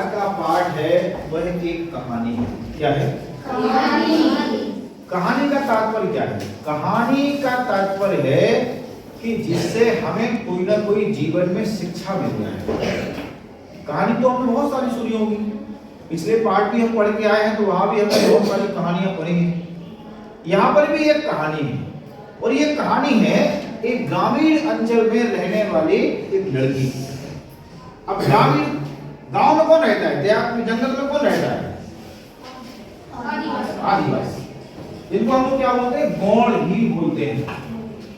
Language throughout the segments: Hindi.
आज का पाठ है वह एक कहानी है। क्या है? कहानी। कहानी का तात्पर्य क्या है? कहानी का तात्पर्य है कि जिससे हमें कोई ना कोई जीवन में शिक्षा मिल जाए। कहानी तो हमने बहुत सारी सुनी होगी, पिछले पाठ भी हम पढ़ के आए हैं तो वहां भी हमने बहुत सारी कहानियां पढ़ी हैं। यहाँ पर भी एक कहानी है और ये कहानी है एक ग्रामीण अंचल में रहने वाली एक लड़की। अब ग्रामीण गांव में कौन रहता है? देहात में, जंगल में कौन रहता है? आदिवासी, जिनको हम लोग क्या बोलते हैं? गौड़ भील बोलते हैं।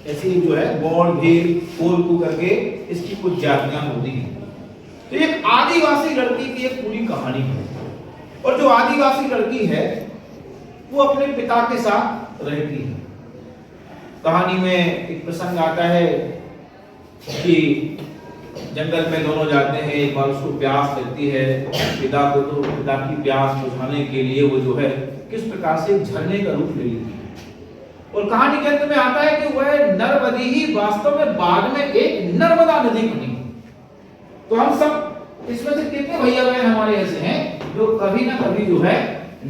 ऐसे ही जो है गौड़ भील कोलकू करके इसकी कुछ जातियां होती हैं। तो एक आदिवासी लड़की की एक पूरी कहानी है और जो आदिवासी लड़की है वो अपने पिता के साथ रहती है। कहानी में एक प्रसंग आता है कि जंगल में दोनों जाते हैं, एक बार उसको प्यास लगती है पिता को, तो पिता की प्यास बुझाने के लिए वो जो है किस प्रकार से झरने का रूप ले लेती है। और कहानी के अंत में आता है कि वह नर्मदी ही वास्तव में बाद में एक नर्मदा नदी बनी। तो हम सब इसमें से कितने भैया बहन हमारे ऐसे हैं जो कभी ना कभी जो है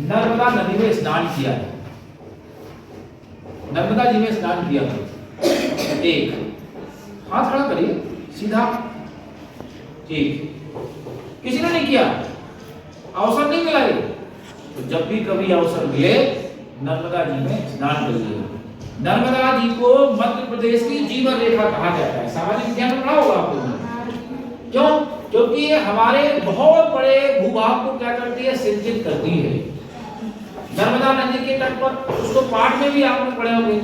नर्मदा नदी में स्नान किया है? नर्मदा जी में स्नान किया है? एक हाथ खड़ा करिए सीधा। ठीक, किसी ने नहीं किया, अवसर नहीं मिला। तो जब भी कभी अवसर मिले नर्मदा जी में स्नान करिए। नर्मदा जी को मध्य प्रदेश की जीवन रेखा कहा जाता है। सामाजिक विज्ञान में पढ़ा होगा आप लोगों ने। क्यों? क्योंकि ये हमारे बहुत बड़े भूभाग को क्या करती है? सिंचित करती है। नर्मदा नदी के तट पर, उसको पाठ में भी आपने पढ़े होंगे,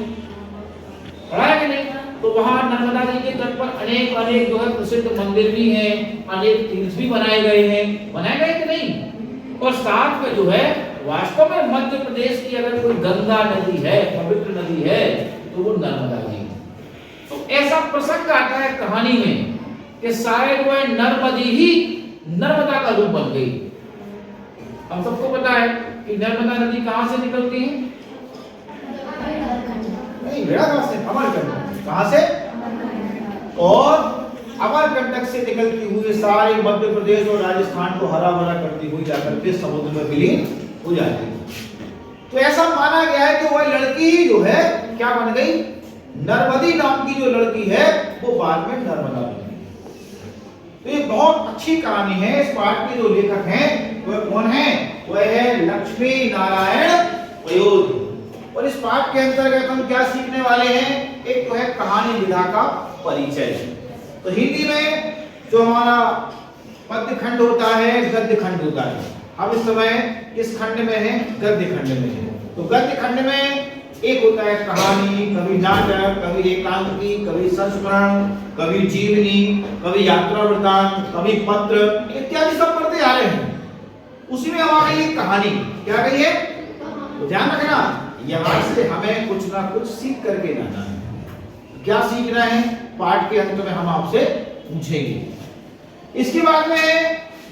पढ़ा है कि नहीं? तो वहां नर्मदा जी के तट पर अनेक जो है प्रसिद्ध मंदिर भी हैं, अनेक तीर्थ भी बनाए गए हैं। बनाए गए कि नहीं? और साथ में जो है वास्तव में मध्य प्रदेश की अगर कोई गंगा नदी है, पवित्र नदी है, तो वो नर्मदा जी। तो ऐसा प्रसंग आता है कहानी में कि शायद वह नर्मदी ही नर्मदा का रूप बन गई। हम सबको पता है कि नर्मदा नदी कहां से निकलती है? नहीं, भेड़ाघाट से, अमरकंटक। कहां से? और अमरकंटक से निकलती हुई सारे मध्य प्रदेश और राजस्थान को हरा भरा करती हुई जाकर के समुद्र में विलीन हो जाती है। तो ऐसा माना गया है कि वह लड़की जो है क्या बन गई? नर्मदी नाम की जो लड़की है वो बाद में नर्मदा बन गई। तो ये बहुत अच्छी कहानी है। इस पाठ के जो लेखक हैं वह कौन है? वह है लक्ष्मी नारायण पयोध। और इस पाठ के अंतर्गत हम क्या सीखने वाले हैं? एक तो है कहानी विधा का परिचय। तो हिंदी में जो हमारा पद्य खंड होता है, गद्य खंड होता है। हम इस समय किस खंड में हैं? गद्य खंड में हैं। तो गद्य खंड में एक होता है कहानी, कभी नाटक, कभी एकांकी, कभी संस्मरण, कभी जीवनी, कभी यात्रा वृत्तांत, कभी पत्र इत्यादि सब पढ़ते आ रहे हैं। उसी में हमारी ये कहानी क्या गई है? तो ध्यान रखना, यहाँ से हमें कुछ ना कुछ सीख करके जाना है। क्या सीखना है? पाठ के अंत में हम आपसे पूछेंगे। इसके बाद में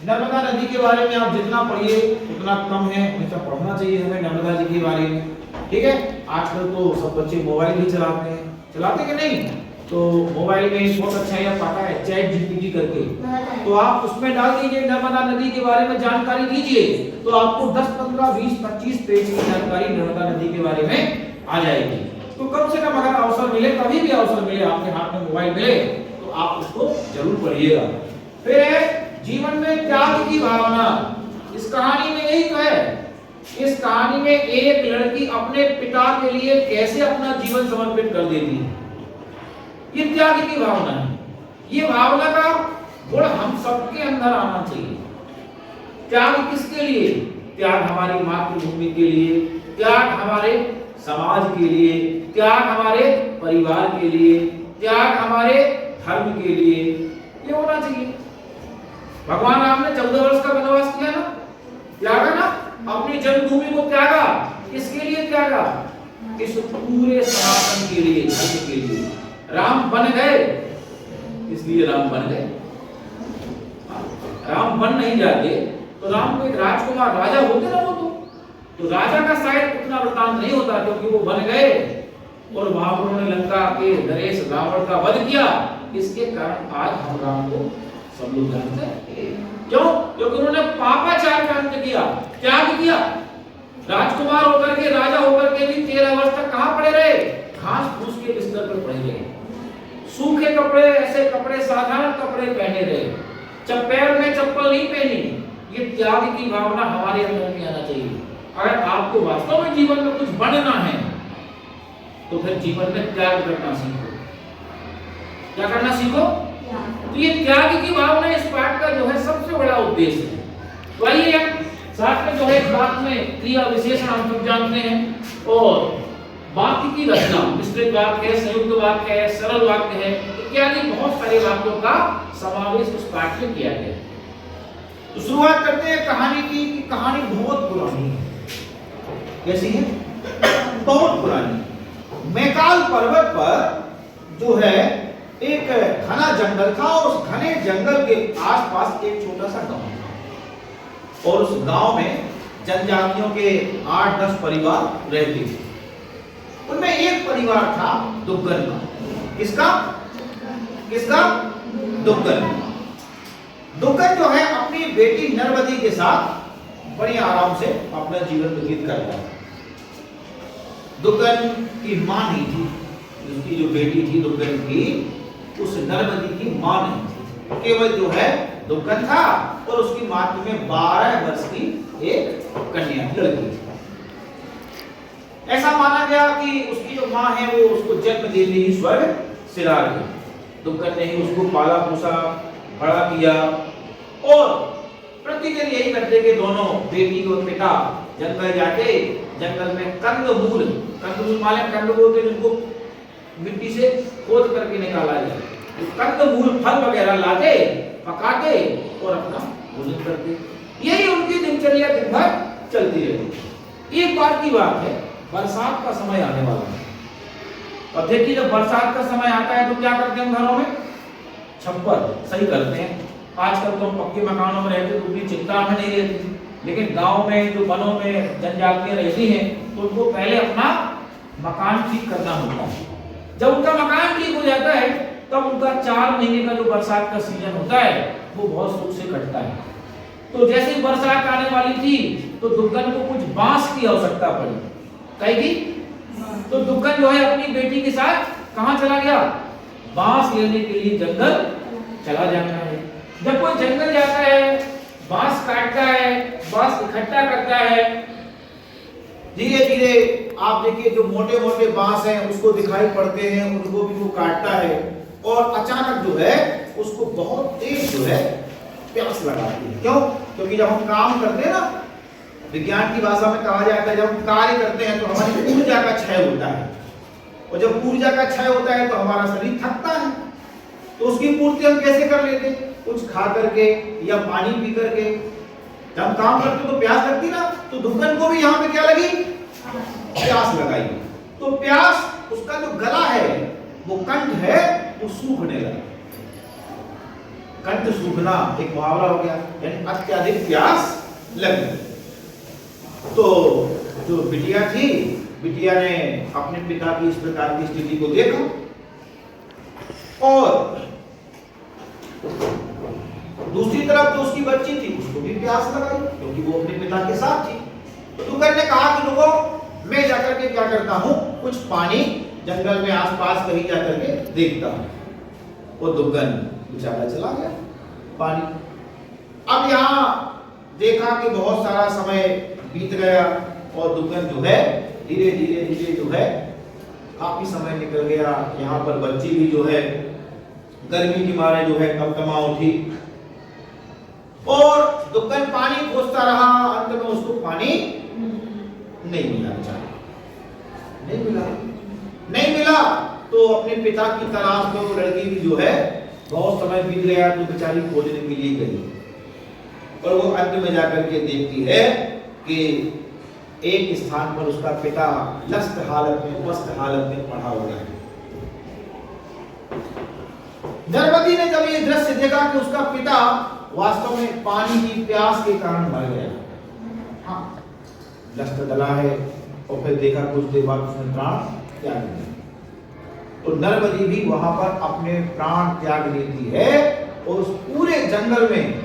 नर्मदा नदी के बारे में आप जितना पढ़िए उतना कम है, हमेशा पढ़ना चाहिए हमें नर्मदा जी के बारे में। ठीक है? आजकल तो सब बच्चे मोबाइल ही चलाते हैं, चलाते कि नहीं? तो मोबाइल में बहुत अच्छा है, पता है, चैट जीपीटी करके, तो आप उसमें डाल दीजिए नर्मदा नदी के बारे में जानकारी दीजिए, तो आपको 10, 15, 20, 25 पेज की जानकारी नर्मदा नदी के बारे में आ जाएगी। तो कम से कम अगर अवसर मिले, कभी भी अवसर मिले, आपके हाथ में मोबाइल मिले, तो आप उसको जरूर पढ़िएगा। फिर है जीवन में त्याग की भावना। इस कहानी में यही तो है। इस कहानी में एक लड़की अपने पिता के लिए कैसे अपना जीवन समर्पित कर देती है, ये त्याग की भावना है। ये भावना का गुण हम सबके अंदर आना चाहिए। त्याग किसके लिए? त्याग हमारी मातृभूमि के लिए, त्याग हमारे समाज के लिए, त्याग हमारे परिवार के लिए, त्याग हमारे धर्म के लिए, ये होना चाहिए। भगवान राम ने 14 वर्ष का वनवास किया ना, त्यागा ना, अपनी जन्मभूमि को त्यागा। किसके लिए त्यागा? इस पूरे सनातन के लिए, धर्म के लिए। राम बन गए, इसलिए राम बन गए। राम बन नहीं जाते तो राम को एक राजकुमार राजा होते ना, वो तो राजा का शायद उतना वृतांत नहीं होता, क्योंकि वो बन गए और वहां उन्होंने लंका के नरेश रावण का वध किया। इसके कारण आज हम राम को सब लोग जानते हैं। क्यों? क्योंकि उन्होंने पापाचार का अंत किया, त्याग किया। राजकुमार होकर के, राजा होकर के भी 13 वर्ष तक कहां पड़े रहे? घास फूस के बिस्तर पर पड़े रहे, सूखे कपड़े, ऐसे कपड़े, साधारण कपड़े पहने रहे, पैर में चप्पल नहीं पहनी। ये त्याग की भावना हमारे अंदर में आना चाहिए। अगर आपको वास्तव में जीवन में कुछ बनना है तो फिर जीवन में त्याग करना सीखो। क्या करना सीखो? तो ये त्याग की भावना इस पाठ का जो है सबसे बड़ा उद्देश्य है। तो आइए साथ में जो है इस बात में क्रिया विशेषण हम सब जानते हैं, और वाक्य की रचना, मिश्रित वाक्य है, संयुक्त वाक्य है, सरल वाक्य है, इत्यादि बहुत सारे वाक्यों का समावेश उस पाठ में किया गया। तो शुरुआत करते हैं कहानी की कि कहानी बहुत पुरानी है। कैसी है? बहुत पुरानी। मैकाल पर्वत पर जो है एक घना जंगल था, और उस घने जंगल के आसपास एक छोटा सा गांव था, और उस गांव में जनजातियों के 8-10 परिवार रहते थे। उनमें एक परिवार था दुग्गन का। किसका? किसका? दुग्गन। दुग्गन जो है अपनी बेटी नरवती के साथ बड़ी आराम से अपना जीवन व्यतीत कर रहा था। दुग्गन की मां नहीं थी, उसकी जो बेटी थी दुग्गन की, उस नरवती की मां नहीं थी, केवल जो है दुग्गन था, और उसकी मातृ में 12 वर्ष की एक कन्या लड़की थी। ऐसा माना गया कि उसकी जो मां है वो उसको जन्म देते ही स्वर्ग सिला गई। दुग्गन ने ही उसको पाला पोसा, बड़ा किया, और प्रतिदिन यही करते कि दोनों बेटी और पिता जंगल जाके जंगल में कंदमूल माने कंद बोलते जिनको मिट्टी से खोद करके निकाला जाए, तो कंदमूल फल वगैरह लाते, पकाते और अपना भोजन करते। यही उनकी दिनचर्या दिन भर चलती रहती। एक बार की बात है, बरसात का समय आने वाला है। अब देखिए जब बरसात का समय आता है तो क्या करते हैं घरों में? छप्पर सही करते हैं। आजकल तो हम पक्के मकानों में रहते तो उतनी चिंता हमें नहीं रहती थी, लेकिन गांव में जो वनों में जनजातियां रहती हैं तो उनको पहले अपना मकान ठीक करना होता है। जब उनका मकान ठीक हो जाता है तब उनका 4 महीने का जो बरसात का सीजन होता है वो बहुत सुख से कटता है। तो जैसे ही बरसात आने वाली थी तो दुग्गन को कुछ बांस की आवश्यकता पड़ी। कहेगी तो दुग्गन जो है अपनी बेटी के साथ कहां चला गया? बांस लेने के लिए जंगल चला जाता है। जब कोई जंगल जाता है, बांस काटता है, बांस इकट्ठा करता है, धीरे धीरे आप देखिए जो मोटे मोटे बांस हैं उसको दिखाई पड़ते हैं, उनको भी वो काटता है, और अचानक जो है उसको बहुत तेज जो है प्यास लगाती है। क्यों? क्योंकि जब हम काम करते हैं ना, विज्ञान की भाषा में कहा जाता है जब हम कार्य करते हैं तो हमारी ऊर्जा का क्षय होता है, और जब ऊर्जा का क्षय होता है तो हमारा शरीर थकता है। तो उसकी पूर्ति हम कैसे कर लेते? कुछ खा करके या पानी पी करके। जब हम काम करते तो प्यास लगती ना, तो दुग्गन को भी यहाँ पे क्या लगी? प्यास लगाई। तो प्यास, उसका जो गला है वो कंठ है वो सूखने लगा। कंठ सूखना एक मुहावरा हो गया, यानी अत्यधिक प्यास लग गई। तो जो बिटिया थी, बिटिया ने अपने पिता की इस प्रकार की स्थिति को देखा, और दूसरी तरफ जो उसकी बच्ची थी उसको भी प्यास लगाई, क्योंकि वो अपने पिता के साथ थी। तो दुग्गन ने कहा कि रुको, मैं जाकर के क्या करता हूं, कुछ पानी जंगल में आसपास कहीं जाकर के देखता हूं। वो दुग्गन बेचारा चला गया पानी। अब यहाँ देखा कि बहुत सारा समय बीत गया, और दुग्गन जो है धीरे धीरे जो है काफी समय निकल गया। यहाँ पर बच्ची भी जो है गर्मी के मारे जो है कमकमा उठी, और दुग्गन पानी खोजता रहा। अंत में उसको पानी नहीं मिला, नहीं मिला। तो अपने पिता की तलाश में वो लड़की भी जो है बहुत समय बीत गया, तो बेचारी खोजने के लिए गई, और वो अंत में जाकर के देखती है कि एक स्थान पर उसका पिता लस्त हालत में, मस्त हालत में पड़ा हुआ है। नरवती ने जब ये दृश्य देखा कि उसका पिता वास्तव में पानी की प्यास के कारण मर गया, हाँ लस्त डला है, और फिर देखा कुछ देर बाद उसने प्राण त्याग दिया। तो नरवती भी वहां पर अपने प्राण त्याग देती है, और उस पूरे जंगल में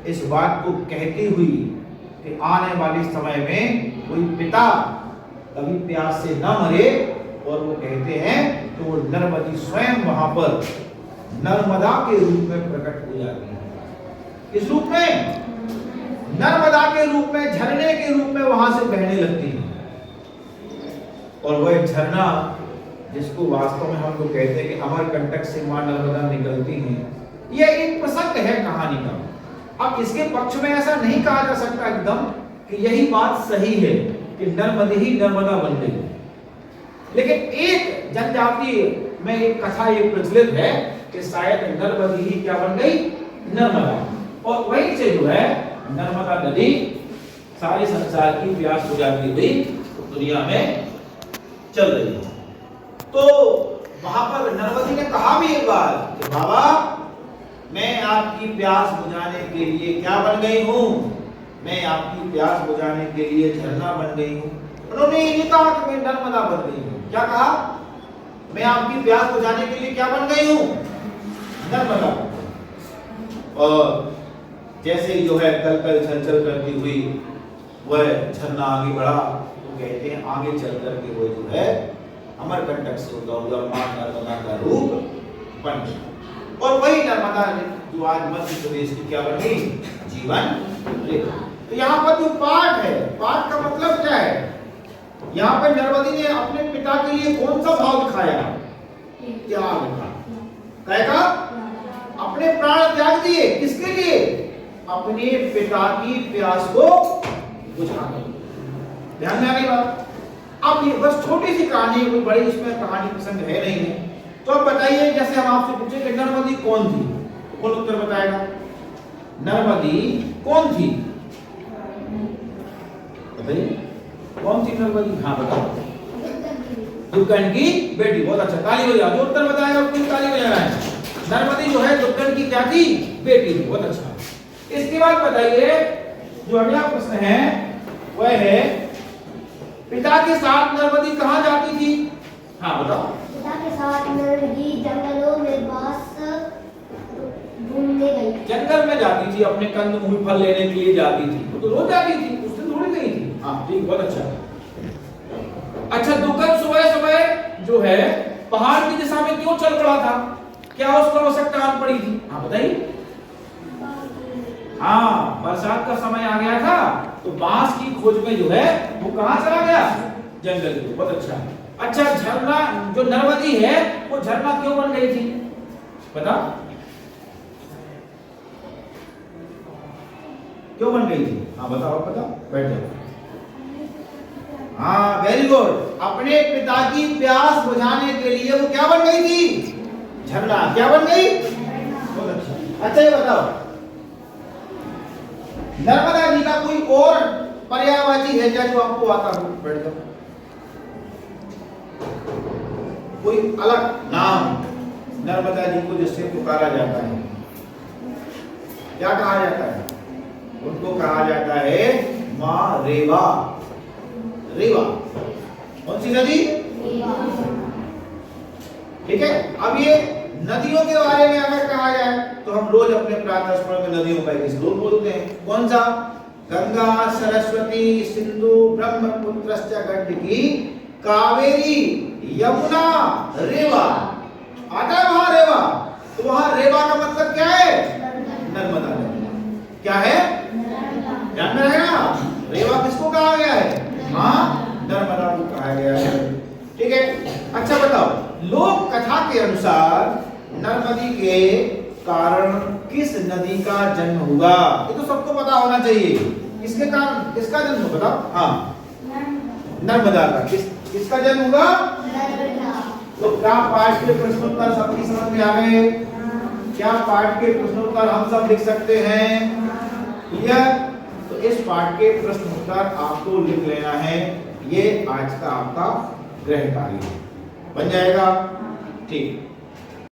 इस बात को कहती हुई कि आने वाले समय में कोई पिता कभी प्यास से न मरे, और वो कहते हैं कि वो नर्मदी स्वयं वहां पर नर्मदा के रूप में प्रकट हो जाती है। किस रूप में? नर्मदा के रूप में, झरने के रूप में वहां से बहने लगती है। और वह झरना जिसको वास्तव में हम लोग कहते हैं कि अमरकंटक से मां नर्मदा निकलती है, यह एक प्रसंग है कहानी का। अब इसके पक्ष में ऐसा नहीं कहा जा सकता एकदम कि यही बात सही है कि नर्मदी ही नर्मदा बन गई, लेकिन एक जनजाति में एक कथा ये प्रचलित है कि शायद नर्मदी ही क्या बन गई? नर्मदा। और वहीं से जो है नर्मदा नदी सारे संसार की प्यास बुझाती हुई दुनिया में चल रही है। तो वहां पर नर्मदी ने कहा भी एक बार कि बाबा, मैं आपकी प्यास बुझाने के लिए क्या बन गई हूं? मैं आपकी प्यास बुझाने के लिए झरना बन गई हूं। उन्होंने ये कहा कि मैं नर्मदा बन गई हूं। क्या कहा? मैं आपकी प्यास बुझाने के लिए क्या बन गई हूं? नर्मदा। और जैसे ही जो है कल कल छल छल करती हुई वह झरना आगे बढ़ा, तो कहते हैं आगे चल करके वो जो है अमरकंटक से होता हुआ मां नर्मदा का रूप बन गया। और वही नर्मदा जो आज मध्य प्रदेश की क्या बन गई? जीवन रेखा। तो यहाँ पर जो पाठ है, पाठ का मतलब क्या है? यहाँ पर नर्मदी ने अपने पिता के लिए कौन सा भाव दिखाया? त्याग का। कहेगा अपने प्राण त्याग दिए, किसके लिए? अपने पिता की प्यास को बुझाने। ध्यान में आ गई बात? अब ये बस छोटी सी कहानी है, कोई बड़ी इसमें कहानी प्रसंग है नहीं है। तो अब बताइए, जैसे हम आपसे पूछे कि नर्मदी कौन थी, तो कौन उत्तर बताएगा? नर्मदी कौन थी? बताइए कौन थी नर्मदी? हाँ बताओ। दुग्गन की बेटी। बहुत अच्छा, ताली बजाओ। जो उत्तर बताएगा उसको ताली बजाना है। नर्मदी जो है दुग्गन की क्या थी? बेटी थी। बहुत अच्छा। इसके बाद बताइए, जो अगला प्रश्न है वह है, पिता के साथ नर्मदी कहाँ जाती थी? हाँ बताओ। पिता के साथ नर्मदी जंगलों में घास ढूंढने गई। जंगल में जाती थी, अपने कंद मूल फल लेने के लिए जाती थी। वो तो रोज जाती थी, उस दिन थोड़ी गई थी। हाँ ठीक, बहुत अच्छा। अच्छा, दुग्गन सुबह सुबह जो है पहाड़ की दिशा में क्यों चल पड़ा था? क्या उसको आवश्यकता आन पड़ी थी? हाँ बताइए। हाँ, बरसात का समय आ गया था, तो बांस की खोज में जो है वो कहां चला गया? जंगल में। बहुत अच्छा। अच्छा, झरना जो नर्मदी है वो झरना क्यों बन गई थी? बता, क्यों बन गई थी? हाँ बताओ, बताओ, बैठ जाओ। हाँ वेरी गुड। अपने पिता की प्यास बुझाने के लिए वो क्या बन गई थी? झरना। क्या बन गई? बहुत अच्छा। अच्छा ये बताओ, नर्मदा जी का कोई और पर्यायवाची है क्या जो आपको आता हो? बैठ जाओ। कोई अलग नाम नर्मदा जी को जिससे पुकारा जाता है, क्या कहा जाता है? उनको कहा जाता है मां रेवा। रेवा कौन सी नदी? ठीक है। अब ये नदियों के बारे में अगर कहा जाए तो हम रोज अपने प्रातः स्मरण में नदियों का एक श्लोक बोलते हैं। कौन सा? गंगा सरस्वती सिंधु ब्रह्मपुत्रश्च गंडकी कावेरी यमुना रेवा। आता है वहां रेवा? तो वहां रेवा का मतलब क्या है? नर्मदा नदी। क्या है? ध्यान में रहेगा। रेवा किसको कहा गया है? मां नर्मदा को कहा गया है। ठीक है। अच्छा बताओ, लोक कथा के अनुसार नर्मदी के कारण किस नदी का जन्म हुआ? ये तो सबको पता होना चाहिए। किसके कारण, किसका जन्म? बताओ। हाँ, नर्मदा का। किसका जन्म हुआ? तो क्या पाठ के प्रश्नोत्तर सबकी समझ में आ गए? क्या पाठ के प्रश्नोत्तर हम सब लिख सकते हैं? क्लियर? तो इस पाठ के प्रश्नोत्तर आपको लिख लेना है। ये आज का आपका गृह कार्य बन जाएगा। ठीक।